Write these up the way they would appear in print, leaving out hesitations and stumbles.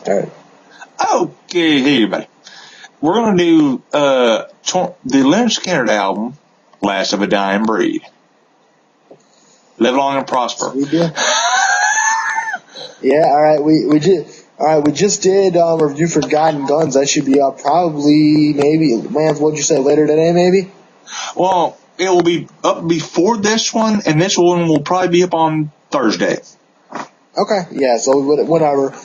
All right. Okay, hey everybody. We're going to do the Lynyrd Skynyrd album, Last of a Dying Breed. Live long and prosper. We do. Yeah, all right. We just did review Forgotten Guns. That should be up probably, maybe, man, what'd you say, later today, maybe? Well, it will be up before this one, and this one will probably be up on Thursday. Okay, yeah, so whatever.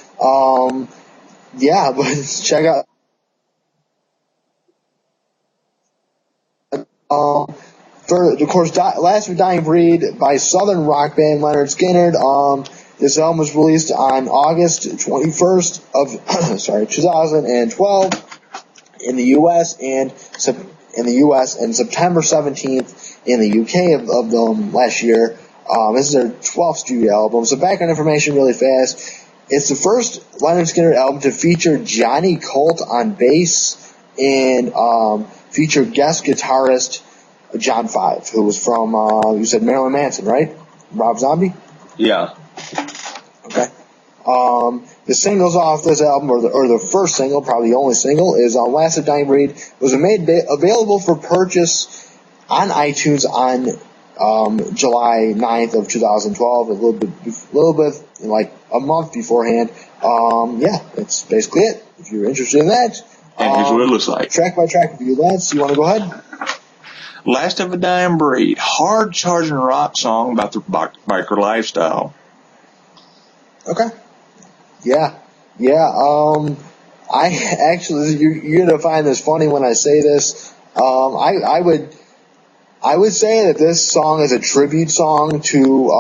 Yeah, but check out. Of course, Last of a Dying Breed by Southern rock band Lynyrd Skynyrd. This album was released on August 21st of 2012 in the U.S. and September 17th in the U.K. of last year. This is their 12th studio album. So background information really fast. It's the first Lynyrd Skynyrd album to feature Johnny Colt on bass and feature guest guitarist John Five, who was from, you said Marilyn Manson, right? Rob Zombie? Yeah. Okay. The singles off this album, or the first single, probably the only single, is Last of a Dying Breed. It was made available for purchase on iTunes on July 9th of 2012, a little bit like a month beforehand. Yeah, that's basically it. If you're interested in that. And here's what it looks like. Track by track review, Lance. You want to go ahead? Last of a Dying Breed, hard-charging rock song about the biker lifestyle. Okay. Yeah. I actually, you're gonna find this funny when I say this. I would say that this song is a tribute song to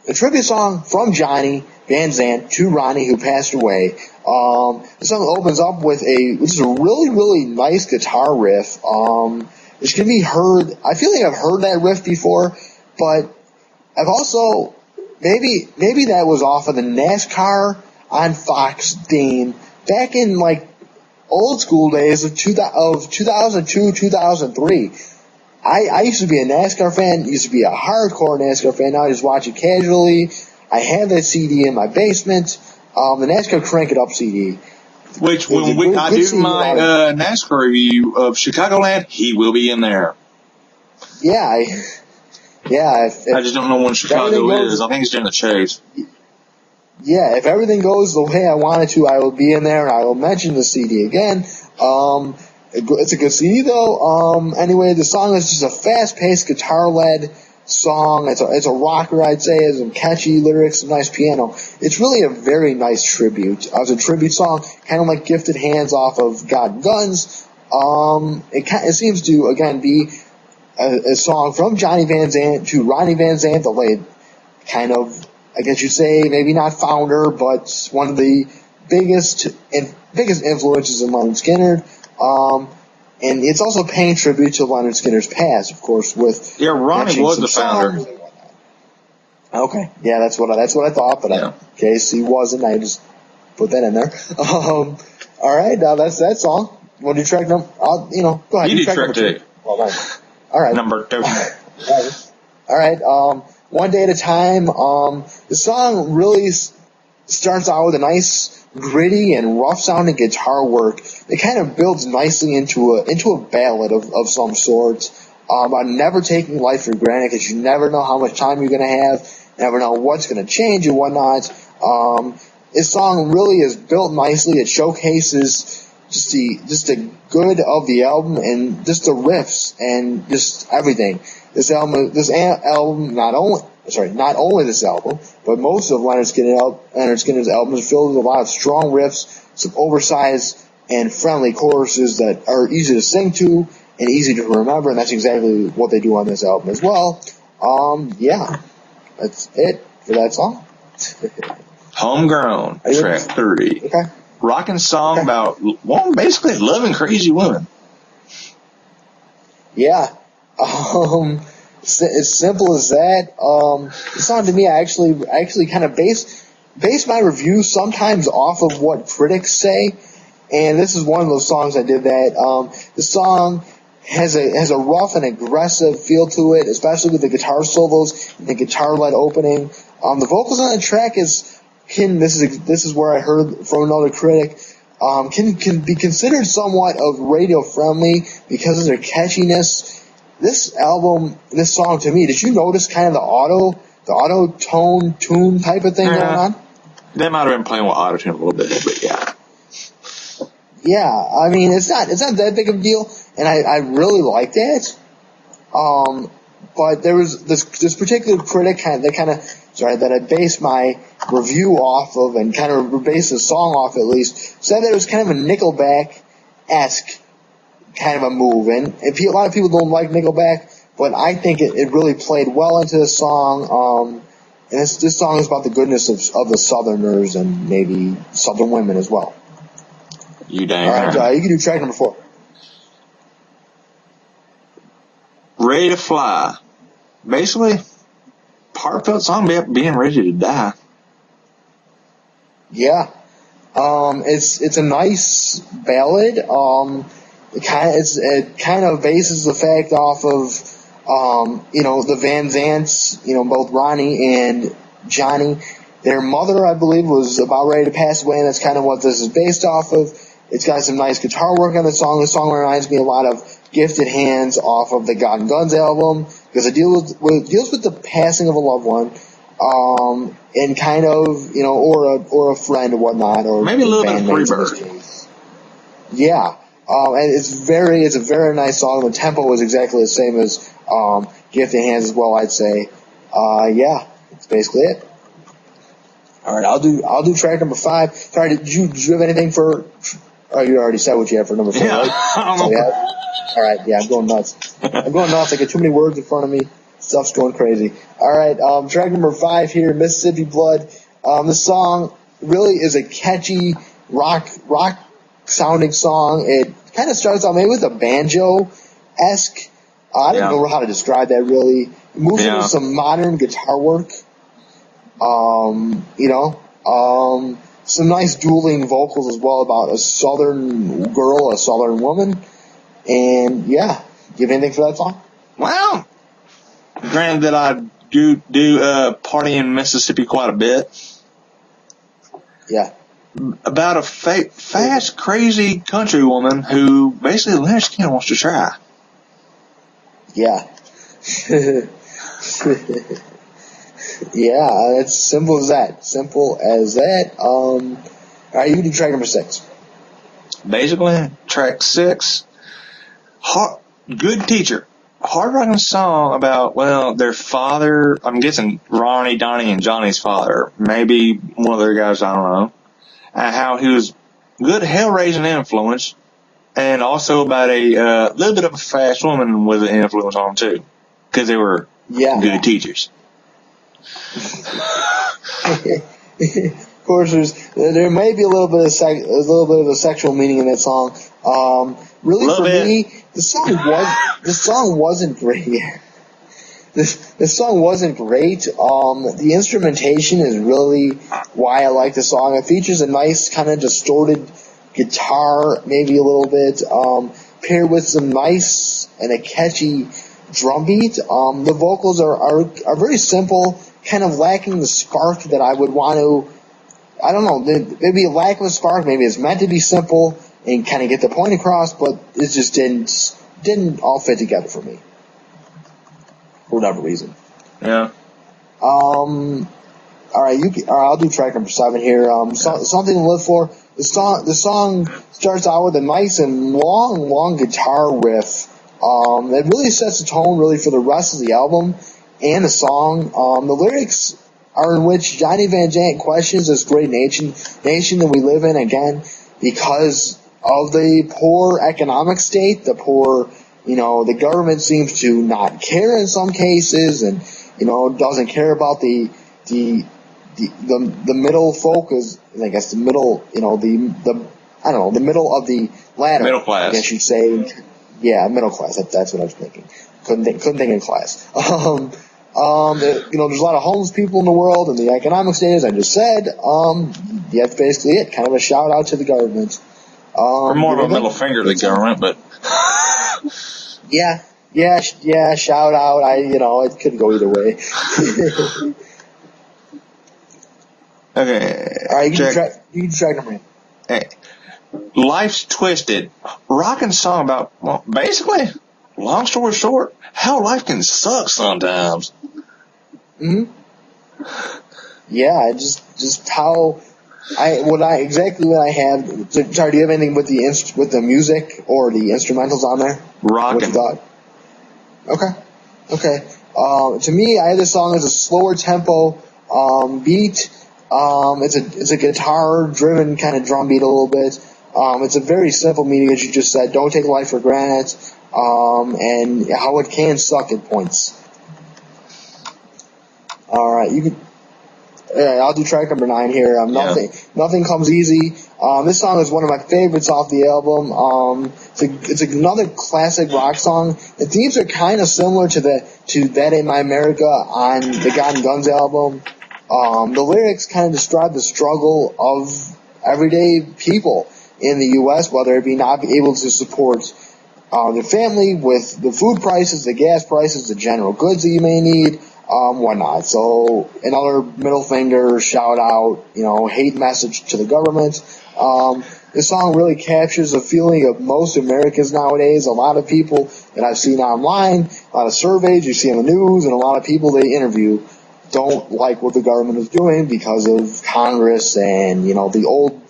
a tribute song from Johnny Van Zant to Ronnie, who passed away. The song opens up with which is a really, really nice guitar riff. Which can be heard. I feel like I've heard that riff before, but I've also maybe that was off of the NASCAR on Fox theme back in like old school days of 2002, 2003. I used to be a NASCAR fan, used to be a hardcore NASCAR fan. Now I just watch it casually. I have that CD in my basement, the NASCAR Crank It Up CD. Which, when I do my NASCAR review of Chicagoland, he will be in there. Yeah, I just don't know when Chicago is. I think it's during the chase. Yeah, if everything goes the way I want it to, I will be in there, and I will mention the CD again. It's a good CD, though. Anyway, the song is just a fast-paced, guitar-led song. It's a rocker, I'd say. It's some catchy lyrics, some nice piano. It's really a very nice tribute. It's a tribute song, kind of like Gifted Hands off of God and Guns. It seems to, again, be a song from Johnny Van Zant to Ronnie Van Zant, the late kind of, I guess you'd say, maybe not founder, but one of the biggest influences in Lynyrd Skynyrd. And it's also paying tribute to Lynyrd Skynyrd's past, of course, with Ronnie was the founder. Okay, yeah, that's what I thought, but in case he wasn't, I just put that in there. All right, that's that song. Want to do track number? Go ahead. You do track 2. All right. Number 2. All right. One Day at a Time. The song really starts out with a nice, gritty and rough-sounding guitar work. It kind of builds nicely into a ballad of some sort. About never taking life for granted, because you never know how much time you're going to have, never know what's going to change and whatnot. This song really is built nicely. It showcases just the good of the album and just the riffs and just everything. This album, not only this album, but most of Lynyrd Skynyrd's albums are filled with a lot of strong riffs, some oversized and friendly choruses that are easy to sing to and easy to remember, and that's exactly what they do on this album as well. Yeah, that's it for that song. Homegrown, track 30. Okay. Rockin' song about, basically loving crazy women. Yeah. As simple as that. The song to me, I actually kind of base my review sometimes off of what critics say, and this is one of those songs I did that. The song has a rough and aggressive feel to it, especially with the guitar solos and the guitar-led opening. The vocals on the track is this is where I heard from another critic, can be considered somewhat of radio friendly because of their catchiness. This album, this song to me, did you notice kind of the auto tone tune type of thing going on? They might have been playing with auto tune a little bit, but yeah. Yeah, I mean it's not that big of a deal, and I really liked it. But there was this particular critic that I based my review off of, and kind of based the song off at least, said that it was kind of a Nickelback-esque kind of a move. And a lot of people don't like Nickelback, but I think it really played well into the song. And this song is about the goodness of the Southerners and maybe Southern women as well. You dang right. right. You can do track number 4. Ready to Fly. Basically, heartfelt song about being ready to die. Yeah. It's a nice ballad. It kind of bases the fact off of, the Van Zants, both Ronnie and Johnny. Their mother, I believe, was about ready to pass away, and that's kind of what this is based off of. It's got some nice guitar work on the song. The song reminds me a lot of Gifted Hands off of the God and Guns album, because it deals with the passing of a loved one, and kind of, or a friend or whatnot, or maybe a little bit of Freebird. Yeah. And it's a very nice song. The tempo is exactly the same as Gifted Hands as well, I'd say. Yeah, that's basically it. All right, I'll do track number 5. Sorry, did you have anything for? Oh, you already said what you had for number 4, yeah, right? So, yeah. All right, yeah, I'm going nuts. I got too many words in front of me. Stuff's going crazy. All right, track number 5 here, Mississippi Blood. This song really is a catchy rock sounding song. It kind of starts out maybe with a banjo-esque. I don't know how to describe that really. It moves into some modern guitar work. Some nice dueling vocals as well about a southern girl, a southern woman. And yeah, do you have anything for that song? Well, granted that I do party in Mississippi quite a bit. Yeah. About a fast, crazy country woman who basically Lynyrd Skynyrd wants to try. Yeah. Yeah, it's simple as that. Simple as that. All right, you can do track number 6. Basically, track 6. Good teacher. Hard rocking song about, their father. I'm guessing Ronnie, Donnie, and Johnny's father. Maybe one of their guys, I don't know. How he was good hell-raising influence, and also about a little bit of a fast woman with an influence on him too, because they were good teachers. Of course, there may be a little bit of a sexual meaning in that song. Really, for me, the song wasn't great. The song wasn't great. The instrumentation is really why I like the song. It features a nice kind of distorted guitar, maybe a little bit, paired with some nice and a catchy drum beat. The vocals are very simple, kind of lacking the spark that I would want to. I don't know, maybe a lack of a spark. Maybe it's meant to be simple and kind of get the point across, but it just didn't all fit together for me. For whatever reason. Yeah. All right, I'll do track number 7 here. Something to live for. The song starts out with a nice and long guitar riff. It really sets the tone really for the rest of the album and the song. The lyrics are in which Johnny Van Zant questions this great nation that we live in again because of the poor economic state, the poor. The government seems to not care in some cases, and doesn't care about the middle folk, is I guess the middle, the middle of the ladder. Middle class. I guess you'd say, yeah, middle class. That's what I was thinking. Couldn't think of class. There's a lot of homeless people in the world, and the economic state, as I just said. That's basically it. Kind of a shout out to the government. Or more of a middle finger to the government, but. Yeah, shout out. It could go either way. Okay. All right, you can Check. do track number 8. Hey. Life's Twisted. Rockin' song about, well, basically, long story short, how life can suck sometimes. Mm-hmm. Yeah, just how exactly what I have. Sorry, do you have anything with the music or the instrumentals on there? Rockin'. What you thought? Okay. To me, I have this song as a slower tempo beat. It's a guitar driven kind of drum beat a little bit. It's a very simple meaning, as you just said. Don't take life for granted, and how it can suck at points. All right, you can. I'll do track number 9 here. Nothing comes easy. This song is one of my favorites off the album. It's another classic rock song. The themes are kind of similar to That Ain't My America on the God and Guns album. The lyrics kind of describe the struggle of everyday people in the U.S., whether it be not be able to support their family with the food prices, the gas prices, the general goods that you may need, whatnot. So another middle finger, shout out, hate message to the government. This song really captures the feeling of most Americans nowadays. A lot of people that I've seen online, a lot of surveys you see on the news, and a lot of people they interview don't like what the government is doing because of Congress and, the old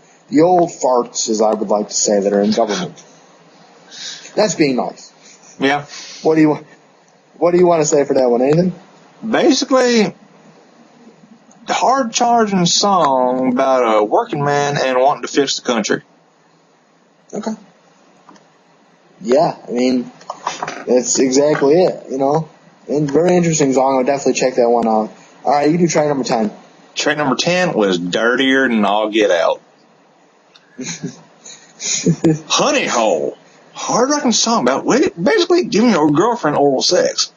farts, as I would like to say, that are in government. That's being nice. Yeah. What do you want to say for that one, Nathan? Basically, hard charging song about a working man and wanting to fix the country. Okay. Yeah, I mean, that's exactly it, And very interesting song. I'll definitely check that one out. All right, you do track number 10. Track number 10 was Dirtier Than All Get Out. Honey Hole. Hard rocking song about basically giving your girlfriend oral sex.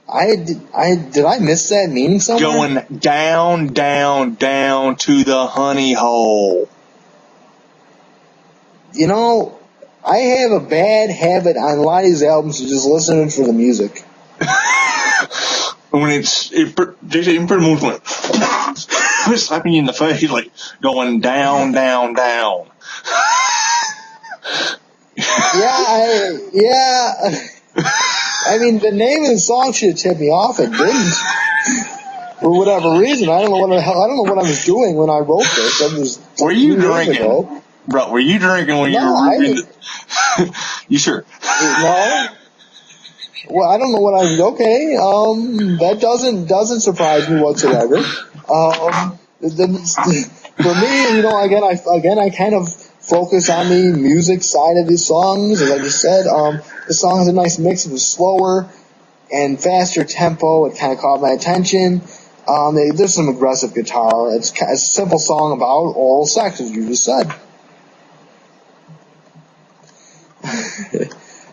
Did I miss that meaning somewhere? Going down, down, down to the honey hole. I have a bad habit on a lot of these albums of just listening for the music. When it's pretty much like slapping you in the face, like going down, down, down. I mean, the name of the song should have tipped me off. It didn't. For whatever reason, I don't know what I was doing when I wrote this. Were you drinking? Bro, were you drinking when you were reading it? You sure? No. Well, I don't know what I'm. Okay. That doesn't surprise me whatsoever. For me, again, I kind of focus on the music side of these songs. As I just said, the song has a nice mix of a slower and faster tempo. It kind of caught my attention. There's some aggressive guitar. It's a simple song about oral sex, as you just said.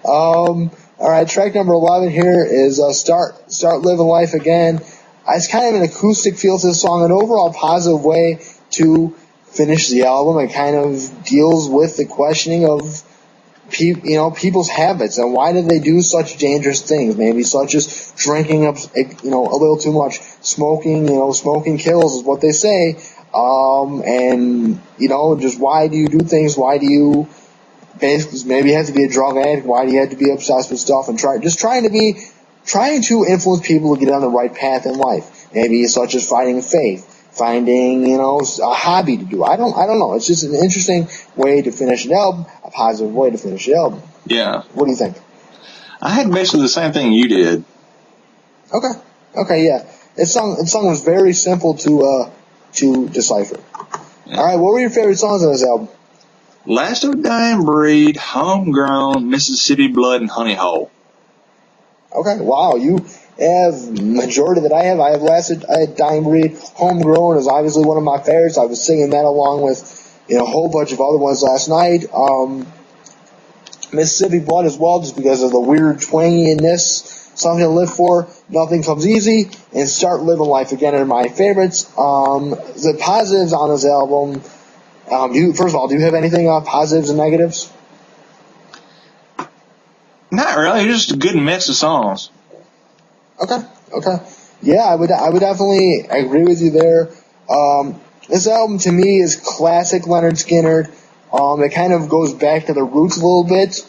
All right, track number 11 here is Start Living Life Again. It's kind of an acoustic feel to the song, an overall positive way to finish the album. It kind of deals with the questioning of people's habits and why do they do such dangerous things, maybe such as drinking up, a little too much, smoking. Smoking kills is what they say. And just why do you do things? Why do you basically maybe have to be a drug addict? Why do you have to be obsessed with stuff and trying to influence people to get on the right path in life? Maybe such as finding faith, finding a hobby to do. I don't know. It's just an interesting way to finish an album, a positive way to finish the album. Yeah. What do you think? I had basically the same thing you did. Okay, yeah. This song was very simple to decipher. Yeah. All right, what were your favorite songs on this album? Last of Dying Breed, Homegrown, Mississippi Blood, and Honey Hole. Okay, wow, you have majority that I have. I had Dying Breed. Homegrown is obviously one of my favorites. I was singing that along with a whole bunch of other ones last night. Mississippi Blood as well, just because of the weird twanginess. Something to live for. Nothing Comes Easy, and Start Living Life Again are my favorites. The positives on this album. First of all, do you have anything positives and negatives? Not really. Just a good mix of songs. Okay. Yeah, I would definitely agree with you there. This album to me is classic Leonard Skinner. It kind of goes back to the roots a little bit.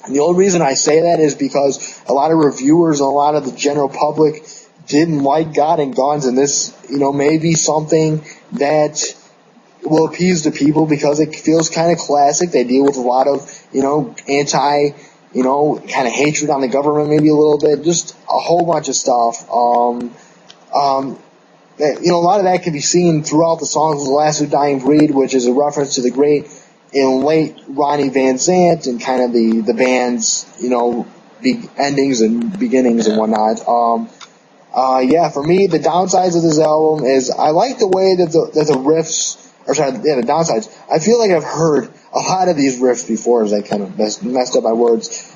And the only reason I say that is because a lot of reviewers and a lot of the general public didn't like God and Guns, and this, may be something that will appease the people because it feels kind of classic. They deal with a lot of, anti, kind of hatred on the government, maybe a little bit, just a whole bunch of stuff. A lot of that can be seen throughout the songs. The Last of Dying Breed, which is a reference to the great and late Ronnie Van Zant and kind of the band's, endings and beginnings and whatnot. For me, the downsides of this album is I like the way that the riffs, the downsides. I feel like I've heard a lot of these riffs before, as I kind of messed up my words.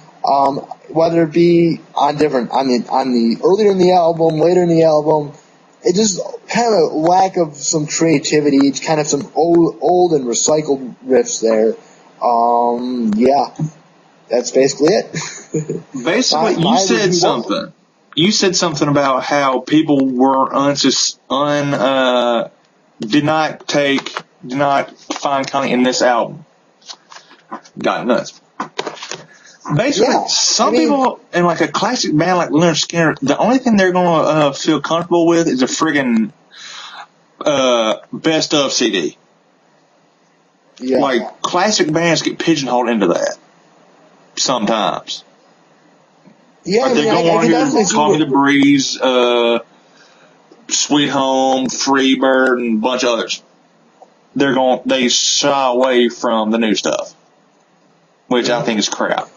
Whether it be on the earlier in the album, later in the album, it just kind of a lack of some creativity. It's kind of some old and recycled riffs there. That's basically it. Basically, you said something. You said something about how people were did not find content in this album. Got nuts. Basically, people in like a classic band like Lynyrd Skynyrd, the only thing they're going to feel comfortable with is a friggin' best of CD. Yeah. Like classic bands get pigeonholed into that sometimes. Yeah, like they go on here, Call Me the Breeze, Sweet Home, Freebird, and a bunch of others. They shy away from the new stuff, which I think is crap.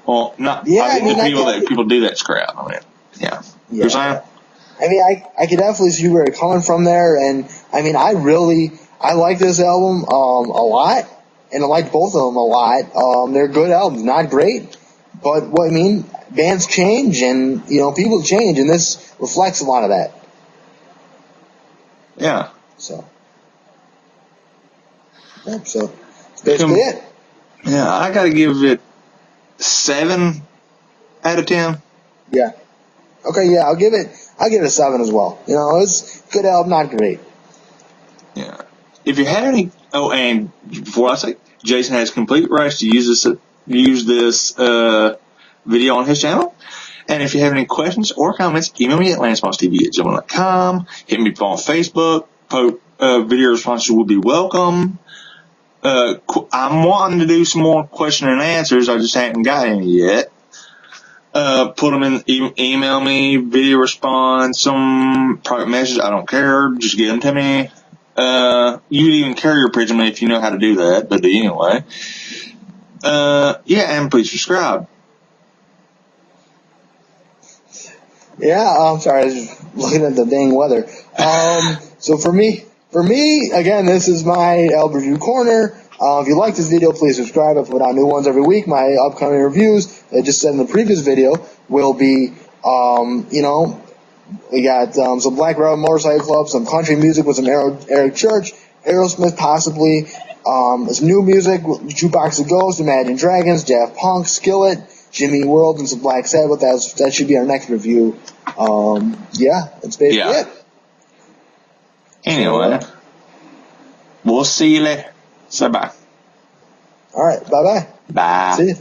Well, not. Yeah, I think people do that's crap. Yeah. You're saying? I can definitely see where you're coming from there, and I like this album a lot, and I like both of them a lot. They're good albums, not great, but bands change, and people change, and this reflects a lot of that. Yeah. So that's basically it. Yeah, I gotta give it 7 out of 10. Yeah. Okay. Yeah, I'll give it a 7 as well. It's a good album, not great. Yeah. If you had any, and before I say, Jason has complete rights to use this video on his channel. And if you have any questions or comments, email me at lancemosstv@gmail.com. Hit me up on Facebook. Video responses will be welcome. I'm wanting to do some more question and answers. I just haven't got any yet. Put them in, email me, video response, some private message. I don't care. Just get them to me. You can even carrier pigeon me if you know how to do that, but anyway. And please subscribe. Yeah, I'm sorry, I was just looking at the dang weather. So for me, again, this is my album review corner. If you like this video, please subscribe. I put out new ones every week. My upcoming reviews, I just said in the previous video, will be, we got some Black Rebel Motorcycle Club, some country music with some Eric Church, Aerosmith possibly, some new music, Jukebox of Ghosts, Imagine Dragons, Daft Punk, Skillet, Jimmy World, and some Black Sabbath. That should be our next review. That's basically it. Anyway, we'll see you later. Say bye. All right, bye-bye. Bye. See you.